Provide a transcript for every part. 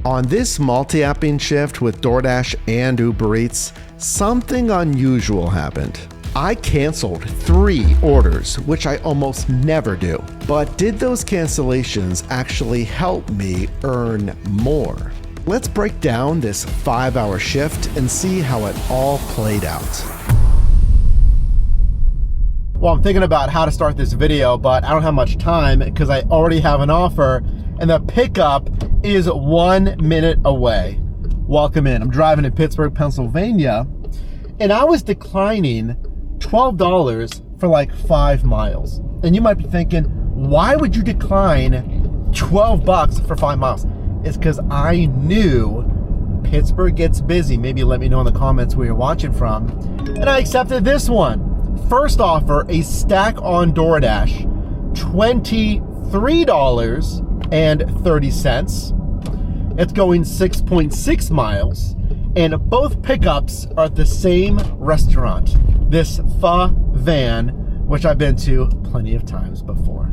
On this multi-apping shift with DoorDash and Uber Eats, something unusual happened. I canceled 3 orders, which I almost never do. But did those cancellations actually help me earn more? Let's break down this 5-hour shift and see how it all played out. Well, I'm thinking about how to start this video, but I don't have much time because I already have an offer and the pickup is 1 minute away. Welcome in. I'm driving in Pittsburgh, Pennsylvania, and I was declining $12 for like 5 miles. And you might be thinking, why would you decline 12 bucks for 5 miles? It's because I knew Pittsburgh gets busy. Maybe let me know in the comments where you're watching from. And I accepted this one. First offer, a stack on DoorDash, $23.30. It's going 6.6 miles, and both pickups are at the same restaurant, this Pho Van, which I've been to plenty of times before.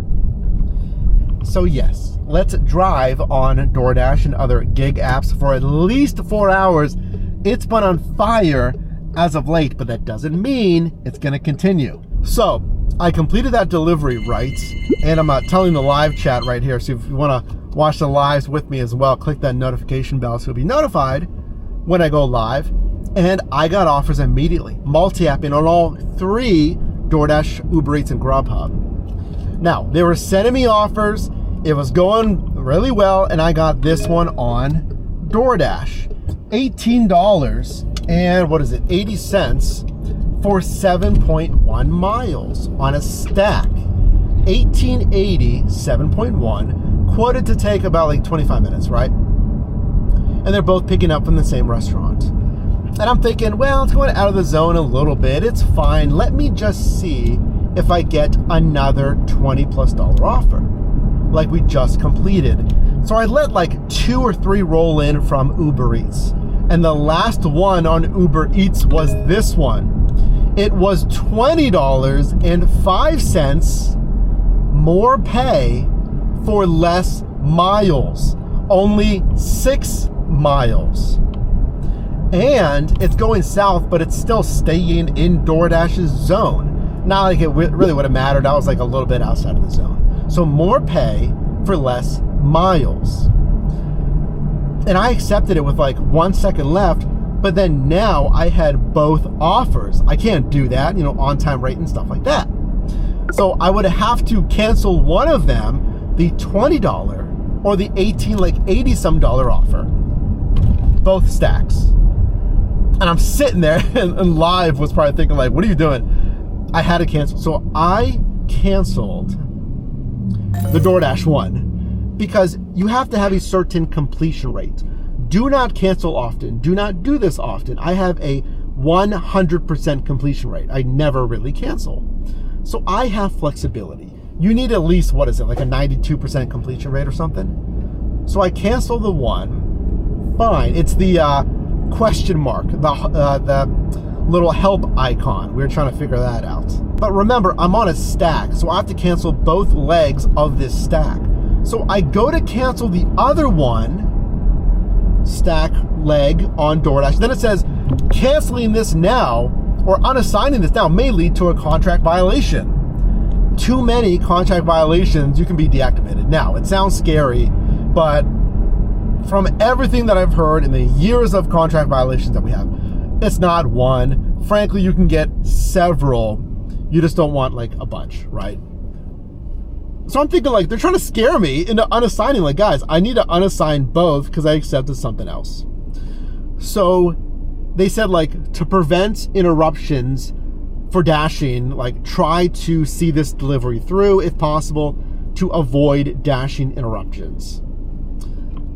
So yes, let's drive on DoorDash and other gig apps for at least 4 hours. It's been on fire as of late, but that doesn't mean it's gonna continue. So I completed that delivery, right? And I'm telling the live chat right here. So if you wanna watch the lives with me as well, click that notification bell so you'll be notified when I go live. And I got offers immediately, multi-apping on all 3 DoorDash, Uber Eats, and Grubhub. Now, they were sending me offers. It was going really well, and I got this one on DoorDash. $18 and what is it, 80 cents for 7.1 miles on a stack. 1880, 7.1, quoted to take about like 25 minutes, right? And they're both picking up from the same restaurant. And I'm thinking, well, it's going out of the zone a little bit. It's fine. Let me just see if I get another $20+ offer like we just completed. So I let like 2 or 3 roll in from Uber Eats. And the last one on Uber Eats was this one. It was $20.05 more pay for less miles. Only 6 miles. And it's going south, but it's still staying in DoorDash's zone. Not like it really would have mattered. I was like a little bit outside of the zone. So more pay for less miles. And I accepted it with like 1 second left, but then now I had both offers. I can't do that, on time rate and stuff like that. So I would have to cancel one of them, the $20 or the 18, like 80 some dollar offer, both stacks. And I'm sitting there and live was probably thinking like, what are you doing? I had to cancel. So I canceled the DoorDash one because you have to have a certain completion rate. Do not cancel often. Do not do this often. I have a 100% completion rate. I never really cancel. So I have flexibility. You need at least, what is it, like a 92% completion rate or something? So I cancel the one. Fine. It's the question mark, the little help icon. We were trying to figure that out. But remember, I'm on a stack, so I have to cancel both legs of this stack. So I go to cancel the other one, stack leg on DoorDash. Then it says, canceling this now or unassigning this now may lead to a contract violation. Too many contract violations, you can be deactivated. Now, it sounds scary, but from everything that I've heard in the years of contract violations that we have, it's not one. Frankly, you can get several. You just don't want like a bunch, right? So I'm thinking like they're trying to scare me into unassigning. Like, guys, I need to unassign both because I accepted something else. So they said like to prevent interruptions for dashing, like try to see this delivery through if possible to avoid dashing interruptions.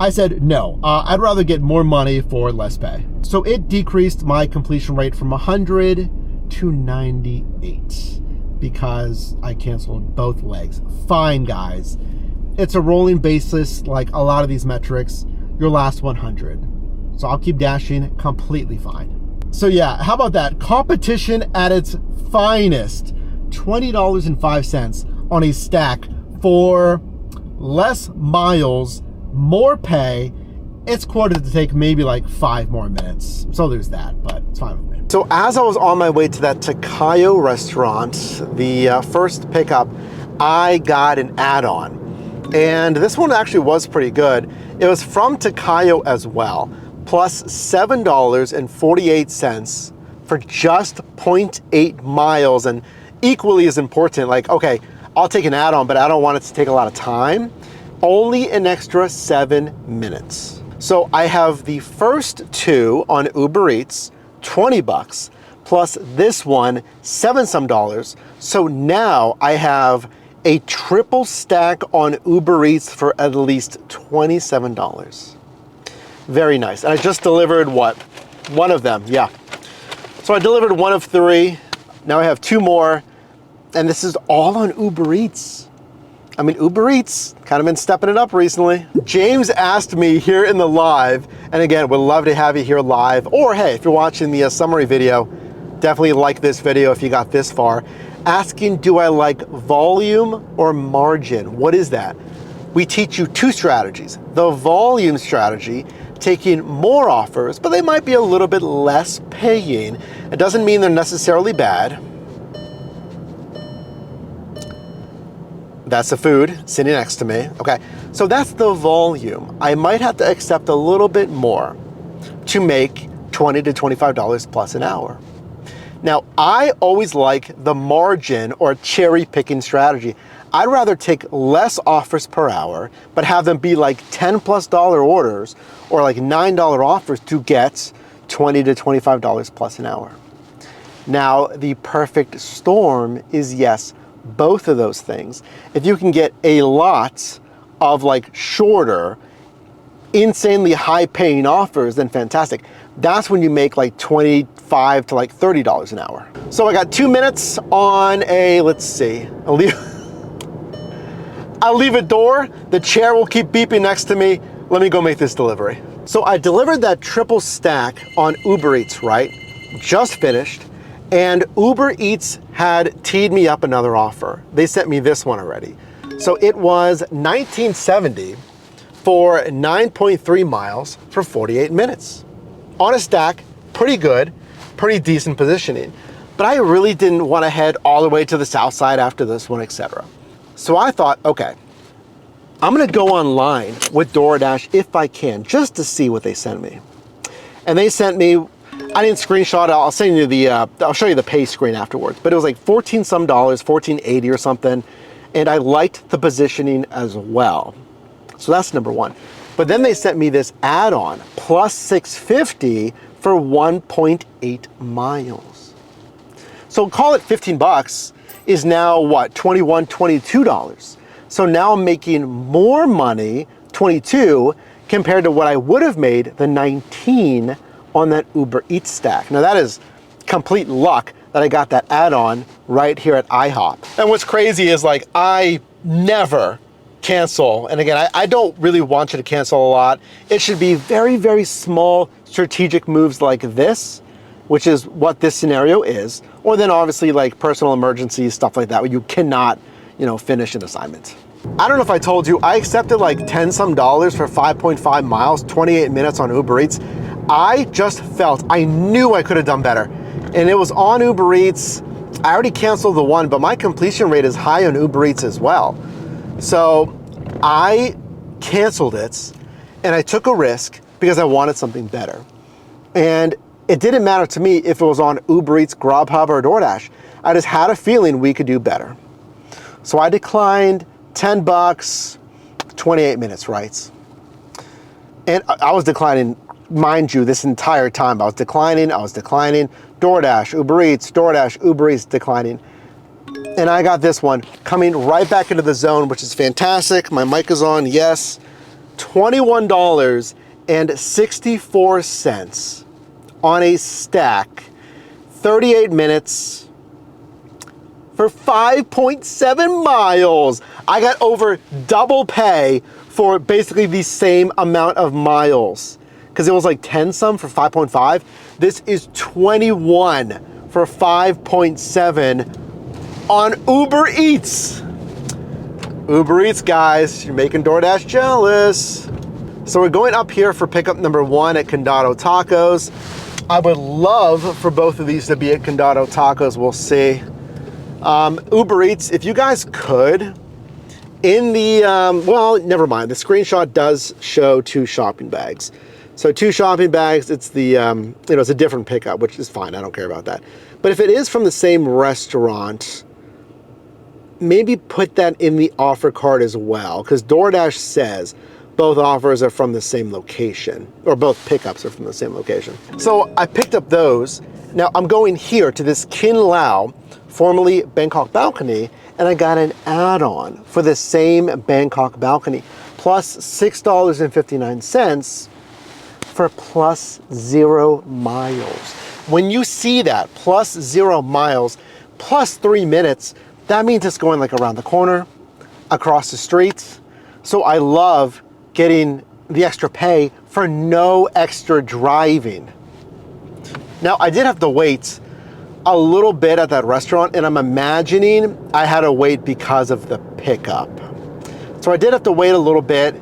I said no, I'd rather get more money for less pay. So it decreased my completion rate from 100 to 98 because I canceled both legs. Fine, guys. It's a rolling basis, like a lot of these metrics, your last 100. So I'll keep dashing, completely fine. So yeah, how about that? Competition at its finest. $20.05 on a stack for less miles, more pay, it's quoted to take maybe like 5 more minutes. So there's that, but it's fine with me. So as I was on my way to that Takayo restaurant, the first pickup, I got an add-on. And this one actually was pretty good. It was from Takayo as well, plus $7.48 for just 0.8 miles. And equally as important, like, okay, I'll take an add-on, but I don't want it to take a lot of time. Only an extra 7 minutes. So I have the first 2 on Uber Eats, 20 bucks, plus this one, $7 some. So now I have a triple stack on Uber Eats for at least $27. Very nice. And I just delivered what? One of them, yeah. So I delivered 1 of 3. Now I have 2 more. And this is all on Uber Eats. I mean, Uber Eats kind of been stepping it up recently. James asked me here in the live, and again, would love to have you here live, or hey, if you're watching the summary video, definitely like this video if you got this far, asking, do I like volume or margin? What is that? We teach you 2 strategies. The volume strategy, taking more offers, but they might be a little bit less paying. It doesn't mean they're necessarily bad. That's the food sitting next to me. Okay, so that's the volume. I might have to accept a little bit more to make $20 to $25 plus an hour. Now, I always like the margin or cherry picking strategy. I'd rather take less offers per hour, but have them be like $10+ orders or like $9 offers to get $20 to $25 plus an hour. Now, the perfect storm is, yes, both of those things. If you can get a lot of like shorter, insanely high paying offers, then fantastic. That's when you make like $25 to like $30 an hour. So I got 2 minutes on a, let's see, I'll leave a door. The chair will keep beeping next to me. Let me go make this delivery. So I delivered that triple stack on Uber Eats, right? Just finished. And Uber Eats had teed me up another offer. They sent me this one already. So it was $19.70 for 9.3 miles for 48 minutes. On a stack, pretty good, pretty decent positioning. But I really didn't want to head all the way to the south side after this one, etc. So I thought, okay, I'm gonna go online with DoorDash if I can, just to see what they sent me. And they sent me, I didn't screenshot it. I'll send you the, I'll show you the pay screen afterwards. But it was like $14 some, $14.80 or something. And I liked the positioning as well. So that's number one. But then they sent me this add-on, plus $6.50 for 1.8 miles. So call it 15 bucks is now what, $21, $22. So now I'm making more money, 22, compared to what I would have made, the 19 on that Uber Eats stack. Now that is complete luck that I got that add-on right here at IHOP. And what's crazy is like, I never cancel. And again, I don't really want you to cancel a lot. It should be very, very small strategic moves like this, which is what this scenario is. Or then obviously like personal emergencies, stuff like that, where you cannot, finish an assignment. I don't know if I told you, I accepted like $10 some for 5.5 miles, 28 minutes on Uber Eats. I just felt, I knew I could have done better. And it was on Uber Eats. I already canceled the one, but my completion rate is high on Uber Eats as well. So I canceled it and I took a risk because I wanted something better. And it didn't matter to me if it was on Uber Eats, Grubhub, or DoorDash. I just had a feeling we could do better. So I declined 10 bucks, 28 minutes, right? And I was declining, mind you, this entire time. I was declining. DoorDash, Uber Eats, DoorDash, Uber Eats, declining. And I got this one coming right back into the zone, which is fantastic. My mic is on, yes. $21.64 on a stack, 38 minutes for 5.7 miles. I got over double pay for basically the same amount of miles, because it was like 10 some for 5.5. This is 21 for 5.7 on Uber Eats. Uber Eats, guys, you're making DoorDash jealous. So we're going up here for pickup number 1 at Condado Tacos. I would love for both of these to be at Condado Tacos. We'll see. Uber Eats, if you guys could, in the, well, never mind. The screenshot does show 2 shopping bags. So 2 shopping bags, it's the, you know, it's a different pickup, which is fine. I don't care about that. But if it is from the same restaurant, maybe put that in the offer card as well, because DoorDash says both offers are from the same location, or both pickups are from the same location. So I picked up those. Now I'm going here to this Kin Lao, formerly Bangkok Balcony, and I got an add-on for the same Bangkok Balcony, plus $6.59 for plus 0 miles. When you see that, plus 0 miles, plus 3 minutes, that means it's going like around the corner, across the street. So I love getting the extra pay for no extra driving. Now, I did have to wait a little bit at that restaurant, and I'm imagining I had to wait because of the pickup. So I did have to wait a little bit.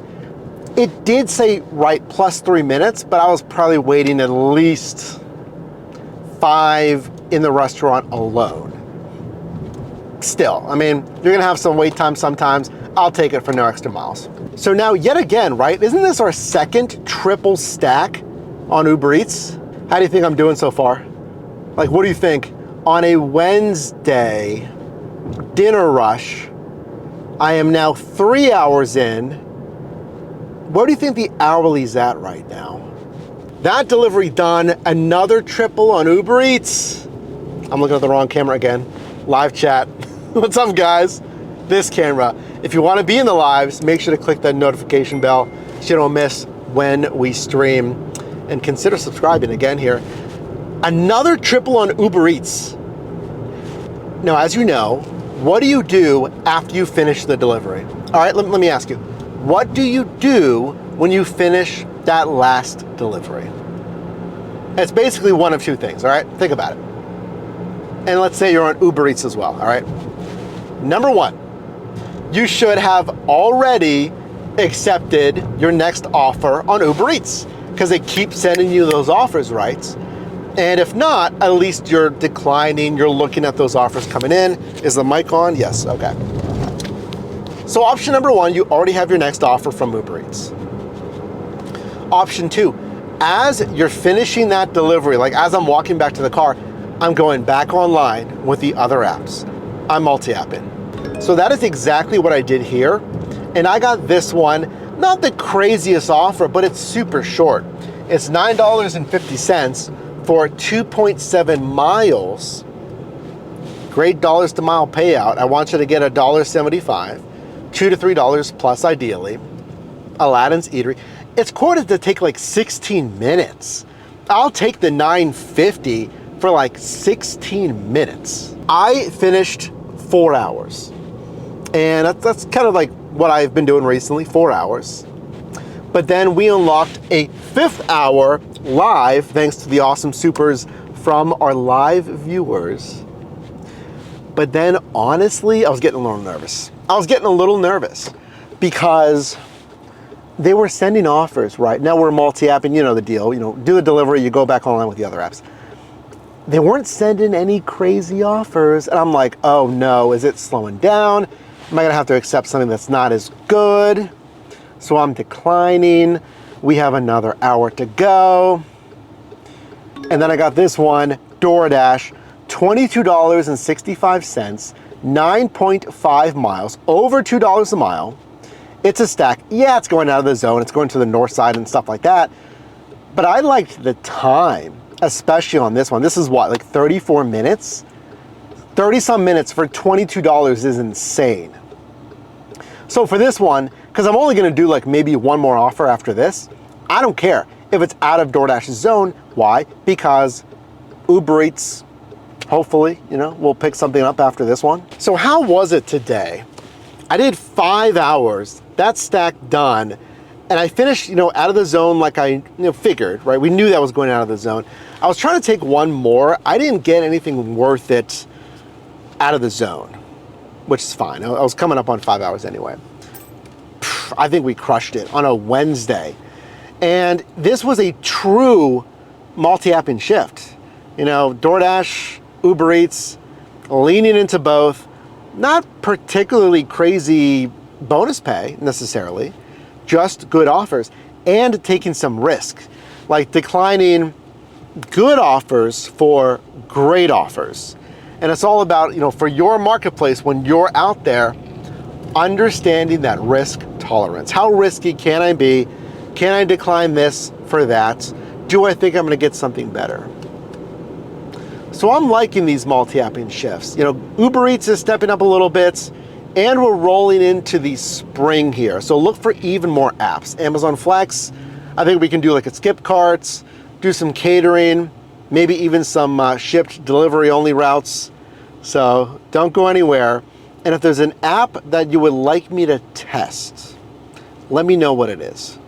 It did say right plus 3 minutes, but I was probably waiting at least 5 in the restaurant alone. Still, I mean, you're gonna have some wait time sometimes. I'll take it for no extra miles. So now, yet again, right? Isn't this our second triple stack on Uber Eats? How do you think I'm doing so far? Like, what do you think? On a Wednesday dinner rush, I am now 3 hours in. Where do you think the hourly's at right now? That delivery done, another triple on Uber Eats. I'm looking at the wrong camera again. Live chat. What's up, guys? This camera. If you want to be in the lives, make sure to click that notification bell so you don't miss when we stream. And consider subscribing again here. Another triple on Uber Eats. Now, as you know, what do you do after you finish the delivery? All right, let me ask you. What do you do when you finish that last delivery? It's basically one of 2 things, all right? Think about it. And let's say you're on Uber Eats as well, all right? Number 1, you should have already accepted your next offer on Uber Eats, because they keep sending you those offers, right? And if not, at least you're declining, you're looking at those offers coming in. Is the mic on? Yes, okay. So option number 1, you already have your next offer from Uber Eats. Option 2, as you're finishing that delivery, like as I'm walking back to the car, I'm going back online with the other apps. I'm multi-apping. So that is exactly what I did here. And I got this one, not the craziest offer, but it's super short. It's $9.50 for 2.7 miles. Great dollars to mile payout. I want you to get $1.75, $2 to $3 plus ideally. Aladdin's Eatery. It's quoted to take like 16 minutes. I'll take the $9.50 for like 16 minutes. I finished 4 hours. And that's kind of like what I've been doing recently, 4 hours. But then we unlocked a 5th hour live, thanks to the awesome supers from our live viewers. But then honestly, I was getting a little nervous. Because they were sending offers, right? Now we're multi-apping, you know the deal. You know, do the delivery, you go back online with the other apps. They weren't sending any crazy offers. And I'm like, oh no, is it slowing down? Am I gonna have to accept something that's not as good? So I'm declining. We have another hour to go. And then I got this one, DoorDash, $22.65, 9.5 miles, over $2 a mile. It's a stack. Yeah, it's going out of the zone. It's going to the north side and stuff like that. But I liked the time, especially on this one. This is what, like 34 minutes? 30-some minutes for $22 is insane. So for this one, because I'm only gonna do like maybe one more offer after this, I don't care if it's out of DoorDash's zone. Why? Because Uber Eats, hopefully, you know, we'll pick something up after this one. So how was it today? I did 5 hours, that stack done, and I finished, you know, out of the zone like I figured, right? We knew that was going out of the zone. I was trying to take one more. I didn't get anything worth it out of the zone, which is fine. I was coming up on 5 hours anyway. I think we crushed it on a Wednesday. And this was a true multi-apping shift. You know, DoorDash, Uber Eats, leaning into both, not particularly crazy bonus pay necessarily, just good offers, and taking some risk, like declining good offers for great offers. And it's all about, you know, for your marketplace, when you're out there, understanding that risk tolerance. How risky can I be? Can I decline this for that? Do I think I'm gonna get something better? So I'm liking these multi-apping shifts. You know, Uber Eats is stepping up a little bit, and we're rolling into the spring here. So look for even more apps. Amazon Flex, I think we can do like a skip carts, do some catering, maybe even some shipped delivery only routes. So don't go anywhere. And if there's an app that you would like me to test, let me know what it is.